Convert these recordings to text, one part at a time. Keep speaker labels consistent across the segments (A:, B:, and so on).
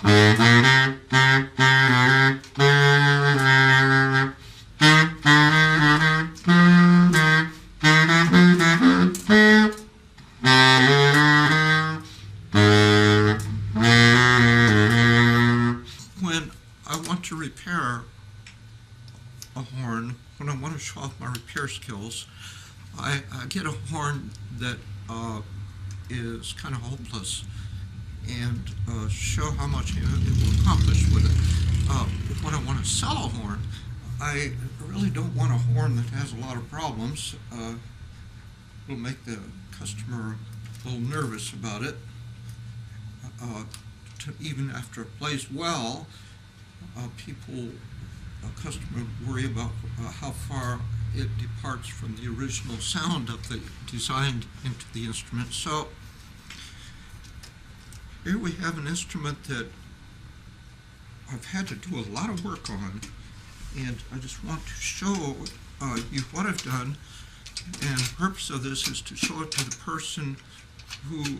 A: When I want to repair a horn, when I want to show off my repair skills, I get a horn that is kind of hopeless and show how much it will accomplish with it. When I want to sell a horn, I really don't want a horn that has a lot of problems. It'll make the customer a little nervous about it. Even after it plays well, customers worry about how far it departs from the original sound of the designed into the instrument. So here we have an instrument that I've had to do a lot of work on, and I just want to show you what I've done. And the purpose of this is to show it to the person who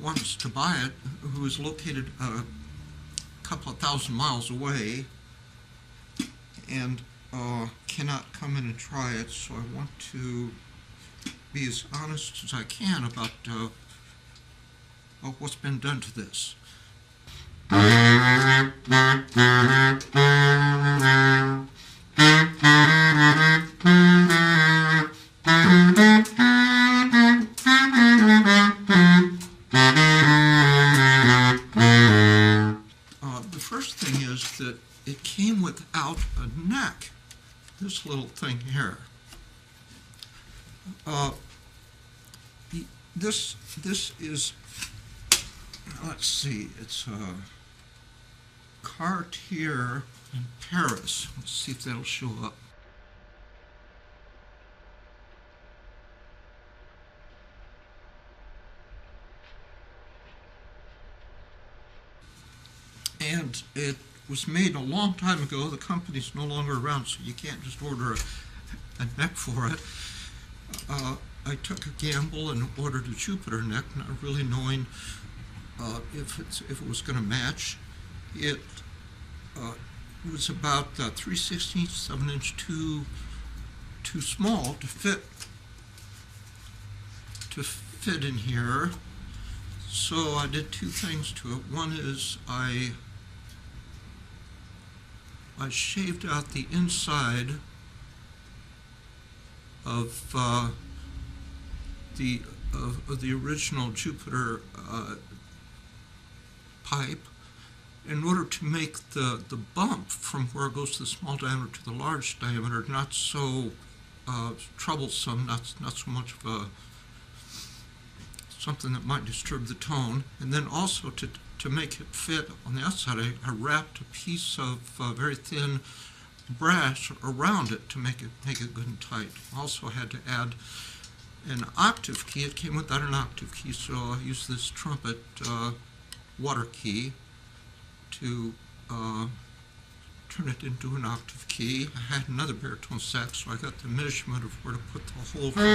A: wants to buy it, who is located a couple of thousand miles away and cannot come in and try it. So I want to be as honest as I can about what's been done to this. The first thing is that it came without a neck, this little thing here. This is, let's see, it's a Cartier in Paris. Let's see if that'll show up. And it was made a long time ago. The company's no longer around, so you can't just order a neck for it. I took a gamble and ordered a Jupiter neck, not really knowing if it was going to match. It was about 3/16 of an inch too small to fit in here. So I did two things to it. One is I shaved out the inside of the original Jupiter pipe in order to make the bump from where it goes to the small diameter to the large diameter not so troublesome, not so much of something that might disturb the tone. And then also to make it fit on the outside, I wrapped a piece of very thin brass around it to make it good and tight. Also had to add an octave key. It came without an octave key, so I used this trumpet water key to turn it into an octave key. I had another baritone sax, so I got the measurement of where to put the hole from.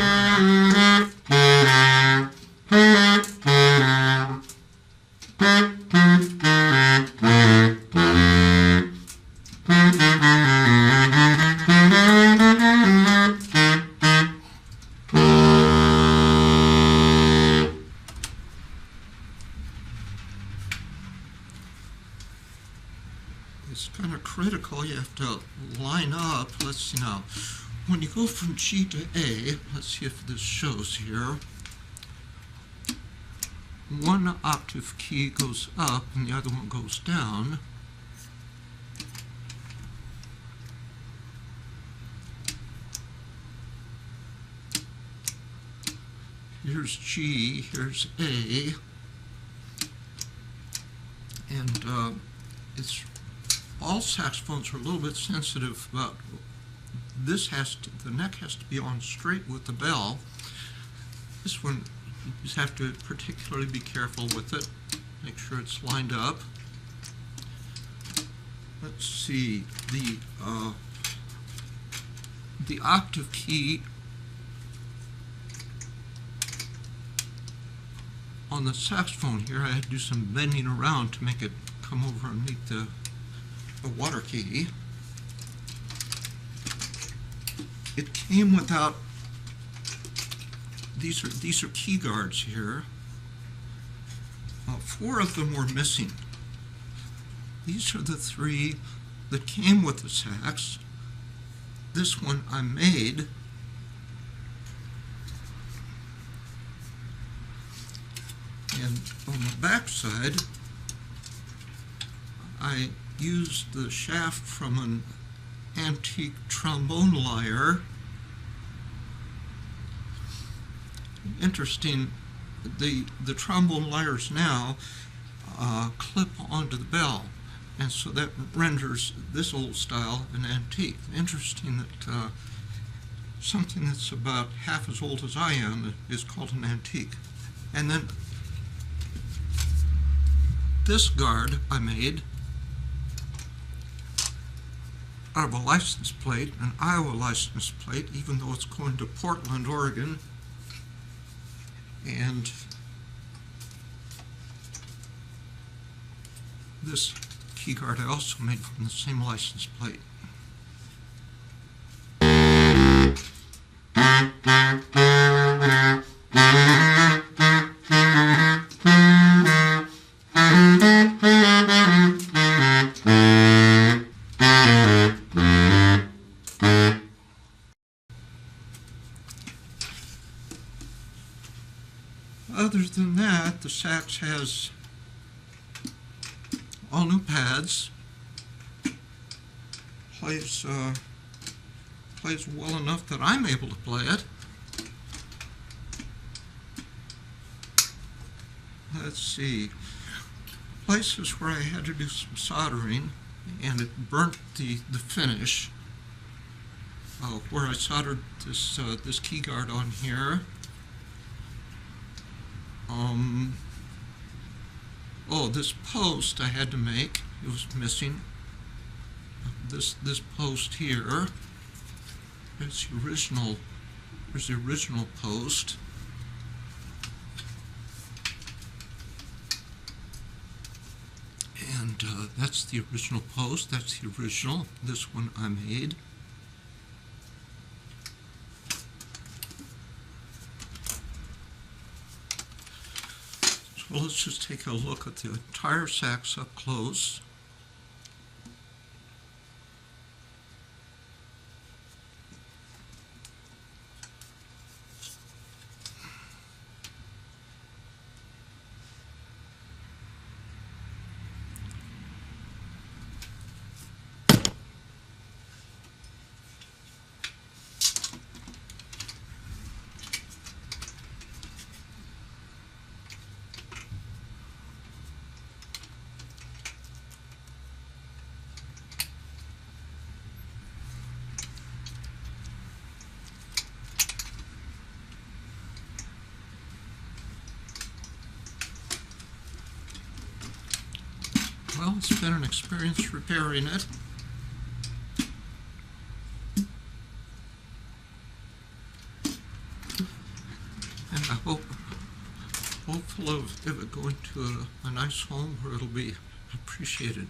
A: It's kind of critical. You have to line up. Let's see now. When you go from G to A, let's see if this shows here. One octave key goes up and the other one goes down. Here's G, here's A, and it's all saxophones are a little bit sensitive about the neck has to be on straight with the bell. This one, you just have to particularly be careful with it. Make sure it's lined up. Let's see, the octave key on the saxophone here, I had to do some bending around to make it come over and meet the water key. It came without, these are key guards here. 4 of them were missing. These are the 3 that came with the sax. This one I made. And on the back side, I used the shaft from an antique trombone lyre. Interesting, the trombone lyres now clip onto the bell, and so that renders this old style an antique. Interesting that something that's about half as old as I am is called an antique. And then this guard I made out of a license plate, an Iowa license plate, even though it's going to Portland, Oregon. And this key guard I also made from the same license plate. Other than that, the sax has all new pads, plays well enough that I'm able to play it. Let's see, places where I had to do some soldering and it burnt the finish, where I soldered this key guard on here. Oh, this post I had to make. It was missing. This post here. There's the original post. And that's the original post. That's the original. This one I made. Well, let's just take a look at the entire sax up close. Well, it's been an experience repairing it. And I hopeful of it going to a nice home where it'll be appreciated.